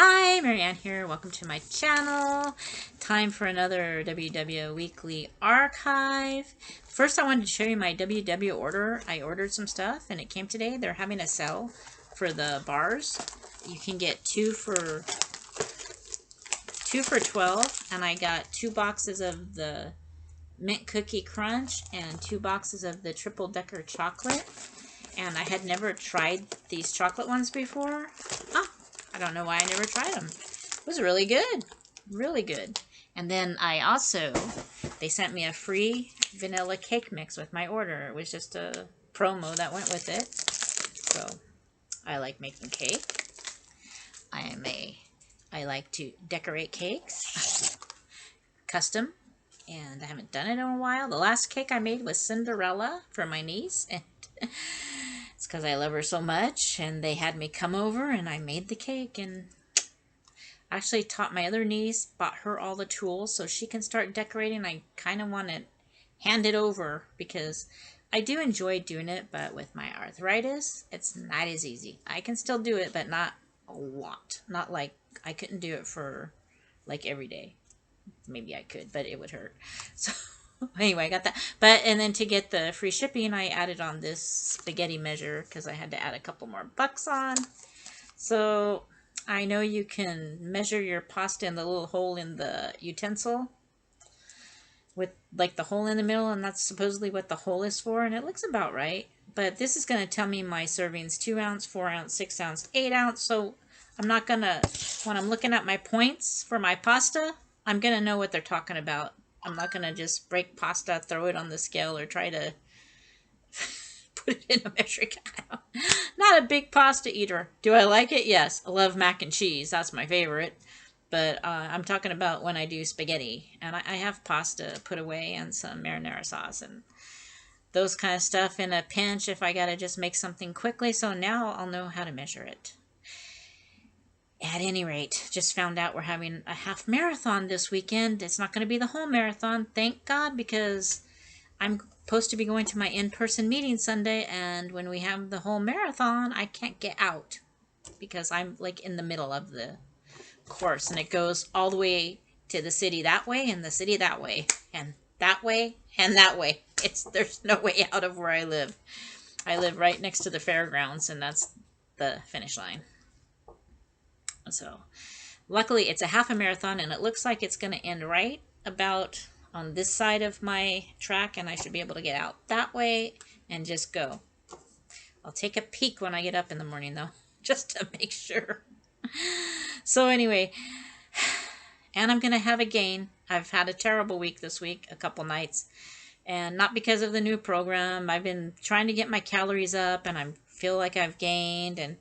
Hi, Marianne here. Welcome to my channel. Time for another WW Weekly Archive. First, I wanted to show you my WW order. I ordered some stuff and it came today. They're having a sale for the bars. You can get two for 12, and I got 2 boxes of the Mint Cookie Crunch and 2 boxes of the Triple Decker Chocolate. And I had never tried these chocolate ones before. I don't know why I never tried them. It was really good. Really good. And then they sent me a free vanilla cake mix with my order. It was just a promo that went with it. So, I like making cake. I like to decorate cakes. Custom. And I haven't done it in a while. The last cake I made was Cinderella for my niece. And it's because I love her so much, and they had me come over, and I made the cake, and actually taught my other niece, bought her all the tools so she can start decorating. I kind of want to hand it over because I do enjoy doing it, but with my arthritis, it's not as easy. I can still do it, but not a lot. Not like I couldn't do it for like every day. Maybe I could, but it would hurt. So anyway, I got that. And then to get the free shipping, I added on this spaghetti measure because I had to add a couple more bucks on. So I know you can measure your pasta in the little hole in the utensil with like the hole in the middle, and that's supposedly what the hole is for, and it looks about right. But this is going to tell me my servings: 2 ounce, 4 ounce, 6 ounce, 8 ounce. So I'm not going to, when I'm looking at my points for my pasta, I'm going to know what they're talking about. I'm not going to just break pasta, throw it on the scale, or try to put it in a measuring cup. Not a big pasta eater. Do I like it? Yes. I love mac and cheese. That's my favorite. But I'm talking about when I do spaghetti. And I have pasta put away and some marinara sauce and those kind of stuff in a pinch if I got to just make something quickly. So now I'll know how to measure it. At any rate, just found out we're having a half marathon this weekend. It's not going to be the whole marathon, thank God, because I'm supposed to be going to my in-person meeting Sunday, and when we have the whole marathon, I can't get out because I'm like in the middle of the course, and it goes all the way to the city that way and the city that way and that way and that way. There's no way out of where I live. I live right next to the fairgrounds, and that's the finish line. So luckily it's a half a marathon, and it looks like it's going to end right about on this side of my track, and I should be able to get out that way and just go. I'll take a peek when I get up in the morning though, just to make sure. So anyway, and I'm going to have a gain. I've had a terrible week this week, a couple nights, and not because of the new program. I've been trying to get my calories up, and I feel like I've gained, and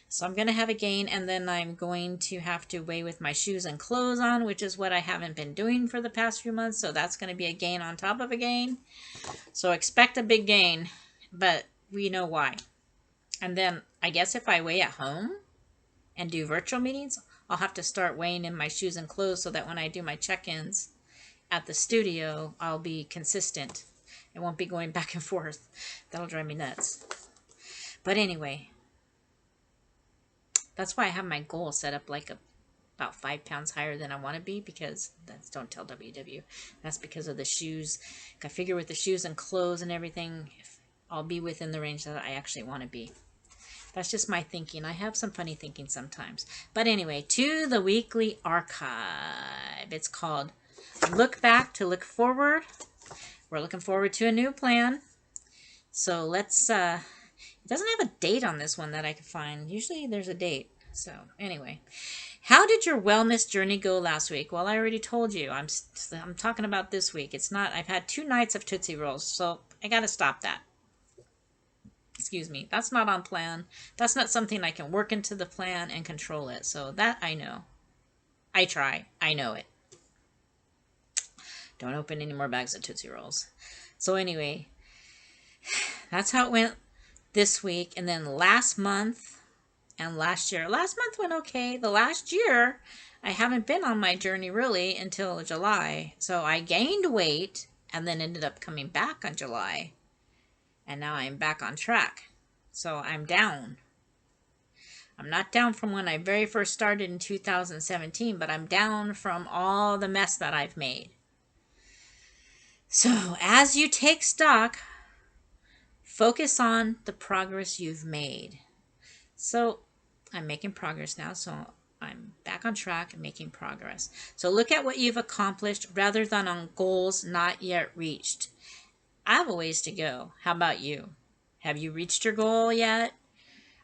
so I'm going to have a gain, and then I'm going to have to weigh with my shoes and clothes on, which is what I haven't been doing for the past few months. So that's going to be a gain on top of a gain. So expect a big gain, but we know why. And then I guess if I weigh at home and do virtual meetings, I'll have to start weighing in my shoes and clothes so that when I do my check-ins at the studio, I'll be consistent. I won't be going back and forth. That'll drive me nuts. But anyway, that's why I have my goal set up like about 5 pounds higher than I want to be, because don't tell WW. That's because of the shoes. I figure with the shoes and clothes and everything, I'll be within the range that I actually want to be. That's just my thinking. I have some funny thinking sometimes. But anyway, to the weekly archive. It's called Look Back to Look Forward. We're looking forward to a new plan. So let's it doesn't have a date on this one that I can find. Usually there's a date. So anyway, how did your wellness journey go last week? Well, I already told you. I'm talking about this week. It's not. I've had 2 nights of Tootsie Rolls, so I got to stop that. Excuse me. That's not on plan. That's not something I can work into the plan and control it. So that I know. I try. I know it. Don't open any more bags of Tootsie Rolls. So anyway, that's how it went this week. And then last month and last year. Last month went okay. The last year, I haven't been on my journey really until July. So I gained weight and then ended up coming back on July. And now I'm back on track. So I'm down. I'm not down from when I very first started in 2017, but I'm down from all the mess that I've made. So as you take stock, focus on the progress you've made. So I'm making progress now, so I'm back on track and making progress. So look at what you've accomplished rather than on goals not yet reached. I have a ways to go. How about you? Have you reached your goal yet?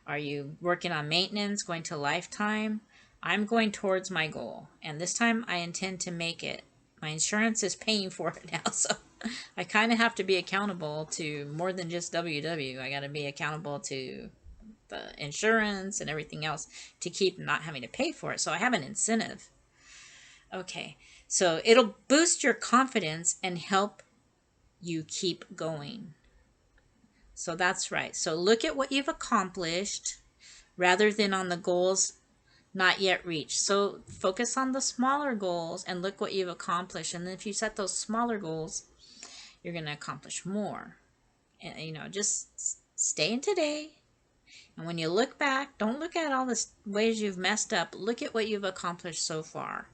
Are you working on maintenance, going to lifetime? I'm going towards my goal, and this time I intend to make it. My insurance is paying for it now, so I kind of have to be accountable to more than just WW. I got to be accountable to the insurance and everything else to keep not having to pay for it. So I have an incentive. Okay, so it'll boost your confidence and help you keep going. So that's right. So look at what you've accomplished rather than on the goals not yet reached. So focus on the smaller goals and look what you've accomplished. And then if you set those smaller goals, you're going to accomplish more. And, you know, just stay in today. And when you look back, don't look at all the ways you've messed up. Look at what you've accomplished so far.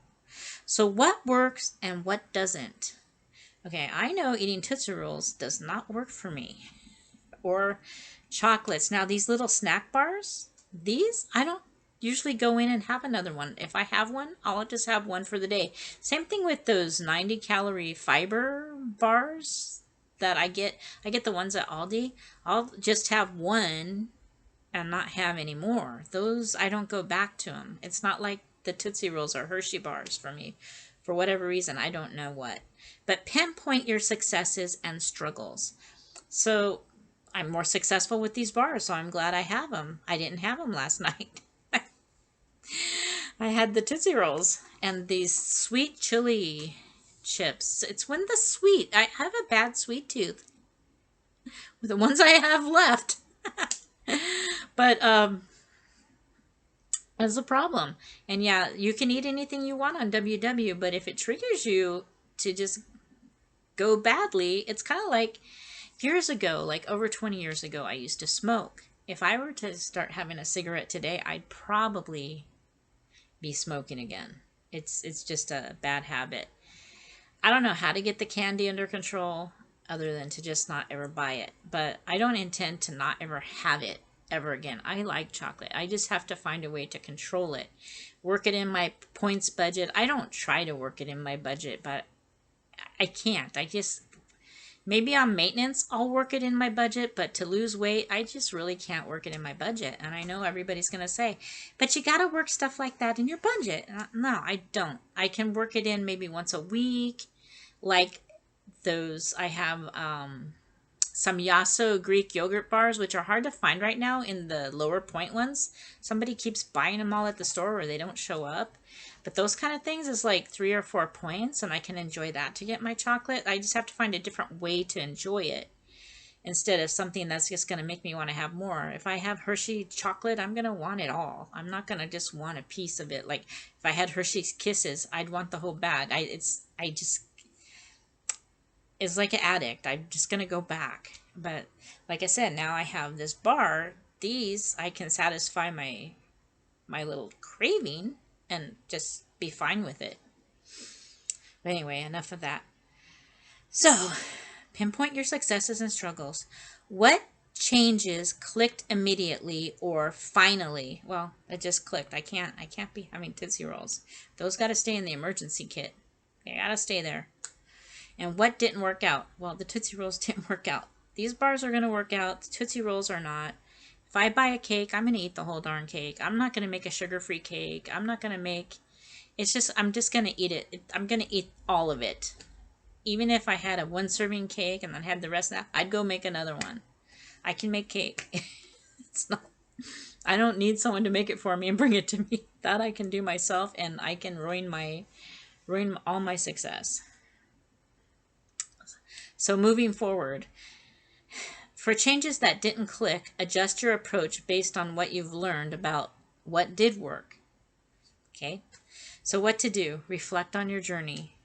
So what works and what doesn't? Okay, I know eating Tootsie Rolls does not work for me. Or chocolates. Now these little snack bars, these I don't usually go in and have another one. If I have one, I'll just have one for the day. Same thing with those 90 calorie fiber bars that I get. I get the ones at Aldi. I'll just have one and not have any more. Those, I don't go back to them. It's not like the Tootsie Rolls or Hershey bars for me. For whatever reason, I don't know what. But pinpoint your successes and struggles. So I'm more successful with these bars, so I'm glad I have them. I didn't have them last night. I had the Tootsie Rolls and these sweet chili chips. It's when the sweet, I have a bad sweet tooth. The ones I have left. But that's a problem. And yeah, you can eat anything you want on WW, but if it triggers you to just go badly, it's kind of like years ago, like over 20 years ago, I used to smoke. If I were to start having a cigarette today, I'd probably be smoking again. It's just a bad habit. I don't know how to get the candy under control other than to just not ever buy it. But I don't intend to not ever have it ever again. I like chocolate. I just have to find a way to control it. Work it in my points budget. I don't try to work it in my budget, but I can't. Maybe on maintenance, I'll work it in my budget, but to lose weight, I just really can't work it in my budget. And I know everybody's going to say, but you got to work stuff like that in your budget. No, I don't. I can work it in maybe once a week. Like those, I have some Yasso Greek yogurt bars, which are hard to find right now in the lower point ones. Somebody keeps buying them all at the store or they don't show up. But those kind of things is like 3 or 4 points, and I can enjoy that to get my chocolate. I just have to find a different way to enjoy it instead of something that's just going to make me want to have more. If I have Hershey chocolate, I'm going to want it all. I'm not going to just want a piece of it. Like if I had Hershey's Kisses, I'd want the whole bag. It's like an addict. I'm just going to go back. But like I said, now I have this bar. These, I can satisfy my little craving and just be fine with it. But anyway, enough of that. So, pinpoint your successes and struggles. What changes clicked immediately or finally? Well, it just clicked. I can't be having Tootsie Rolls. Those got to stay in the emergency kit. They got to stay there. And what didn't work out? Well, the Tootsie Rolls didn't work out. These bars are going to work out. The Tootsie Rolls are not. If I buy a cake, I'm going to eat the whole darn cake. I'm not going to make a sugar-free cake. I'm not going to make... I'm just going to eat it. I'm going to eat all of it. Even if I had a one-serving cake and then had the rest of that, I'd go make another one. I can make cake. It's not... I don't need someone to make it for me and bring it to me. That I can do myself, and I can ruin all my success. So moving forward, for changes that didn't click, adjust your approach based on what you've learned about what did work. Okay? So what to do? Reflect on your journey.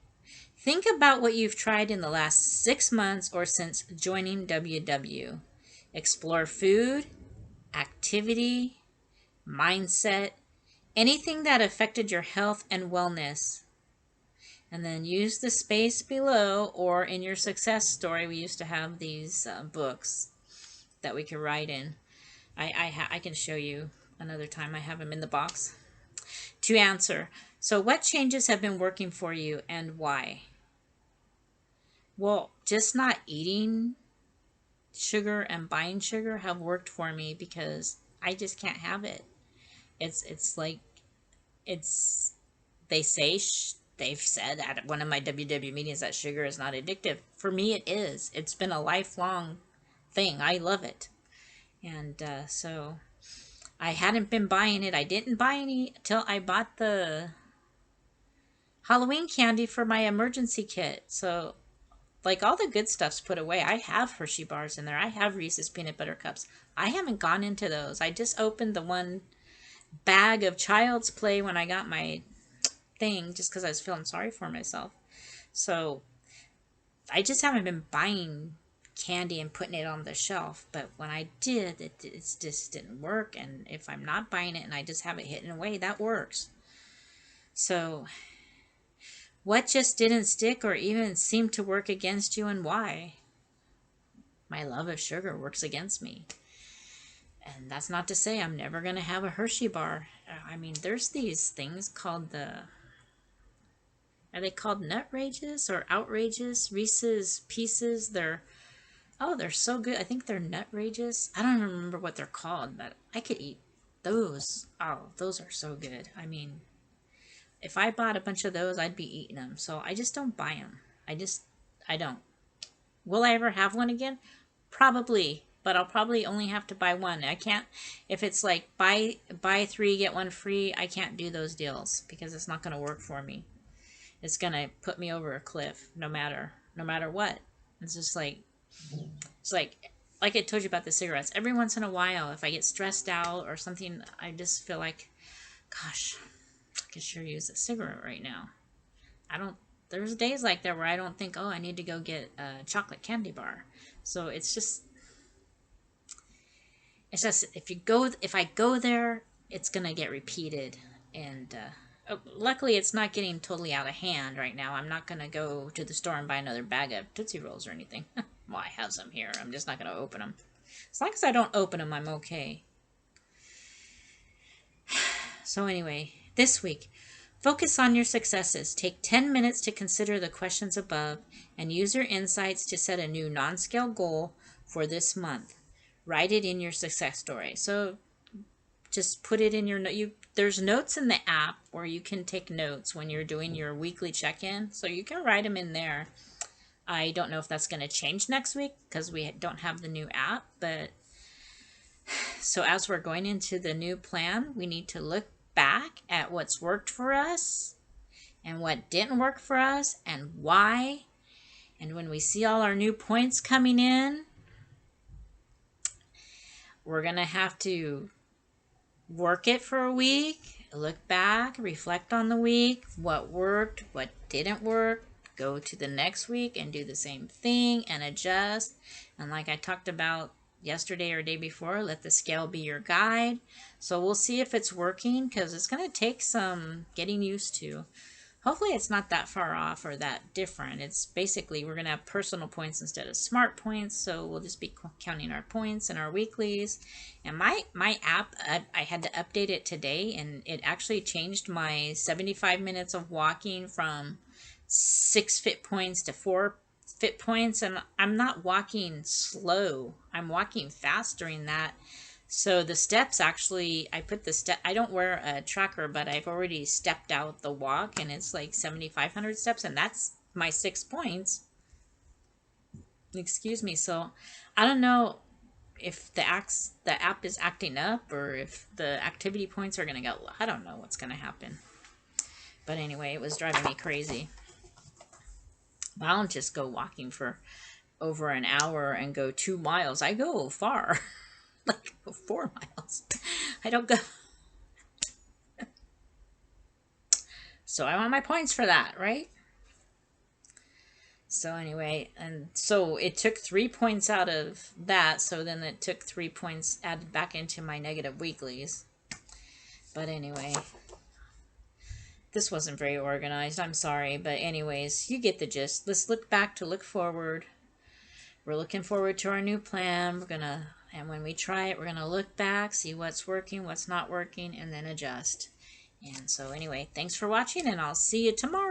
Think about what you've tried in the last 6 months or since joining WW. Explore food, activity, mindset, anything that affected your health and wellness. And then use the space below, or in your success story, we used to have these books that we could write in. I can show you another time. I have them in the box. To answer, so what changes have been working for you and why? Well, just not eating sugar and buying sugar have worked for me because I just can't have it. It's like it's they say they've said at one of my WW meetings that sugar is not addictive. For me, it is. It's been a lifelong thing. I love it, and so I hadn't been buying it. I didn't buy any till I bought the Halloween candy for my emergency kit. So, like, all the good stuff's put away. I have Hershey bars in there. I have Reese's peanut butter cups. I haven't gone into those. I just opened the one bag of Child's Play when I got my thing just because I was feeling sorry for myself. So, I just haven't been buying candy and putting it on the shelf. But when I did, it just didn't work. And if I'm not buying it and I just have it hidden away, that works. So, what just didn't stick or even seem to work against you and why? My love of sugar works against me. And that's not to say I'm never going to have a Hershey bar. I mean, there's these things called are they called Nut Rages or Outrages? Reese's Pieces. They're so good. I think they're Nut Rages. I don't even remember what they're called, but I could eat those. Oh, those are so good. I mean, if I bought a bunch of those, I'd be eating them. So I just don't buy them. I don't. Will I ever have one again? Probably, but I'll probably only have to buy one. I can't, if it's like buy 3, get 1 free, I can't do those deals because it's not going to work for me. It's going to put me over a cliff no matter what. It's just like I told you about the cigarettes. Every once in a while, if I get stressed out or something, I just feel like, gosh, I could sure use a cigarette right now. There's days like that where I don't think, oh, I need to go get a chocolate candy bar. So it's just if I go there, it's going to get repeated. And luckily it's not getting totally out of hand right now. I'm not going to go to the store and buy another bag of Tootsie Rolls or anything. Well, I have some here. I'm just not going to open them. As long as I don't open them, I'm okay. So anyway, this week, focus on your successes. Take 10 minutes to consider the questions above and use your insights to set a new non-scale goal for this month. Write it in your success story. So just put it in your there's notes in the app where you can take notes when you're doing your weekly check-in. So you can write them in there. I don't know if that's going to change next week because we don't have the new app, but so as we're going into the new plan, we need to look back at what's worked for us and what didn't work for us and why. And when we see all our new points coming in, we're going to have to work it for a week, look back, reflect on the week, what worked, what didn't work, go to the next week and do the same thing and adjust. And like I talked about yesterday or day before, let the scale be your guide. So we'll see if it's working because it's going to take some getting used to. Hopefully it's not that far off or that different. It's basically we're going to have personal points instead of smart points. So we'll just be counting our points and our weeklies. And my app, I had to update it today, and it actually changed my 75 minutes of walking from 6 fit points to 4 fit points. And I'm not walking slow. I'm walking fast during that. So the steps actually, I don't wear a tracker, but I've already stepped out the walk and it's like 7,500 steps and that's my 6 points. Excuse me. So I don't know if the app is acting up or if the activity points are going to go. I don't know what's going to happen. But anyway, it was driving me crazy. But I don't just go walking for over an hour and go 2 miles. I go far. Like 4 miles. I don't go. So I want my points for that, right? So anyway, and so it took 3 points out of that. So then it took 3 points added back into my negative weeklies. But anyway, this wasn't very organized. I'm sorry. But anyways, you get the gist. Let's look back to look forward. We're looking forward to our new plan. And when we try it, we're going to look back, see what's working, what's not working, and then adjust. And so anyway, thanks for watching, and I'll see you tomorrow.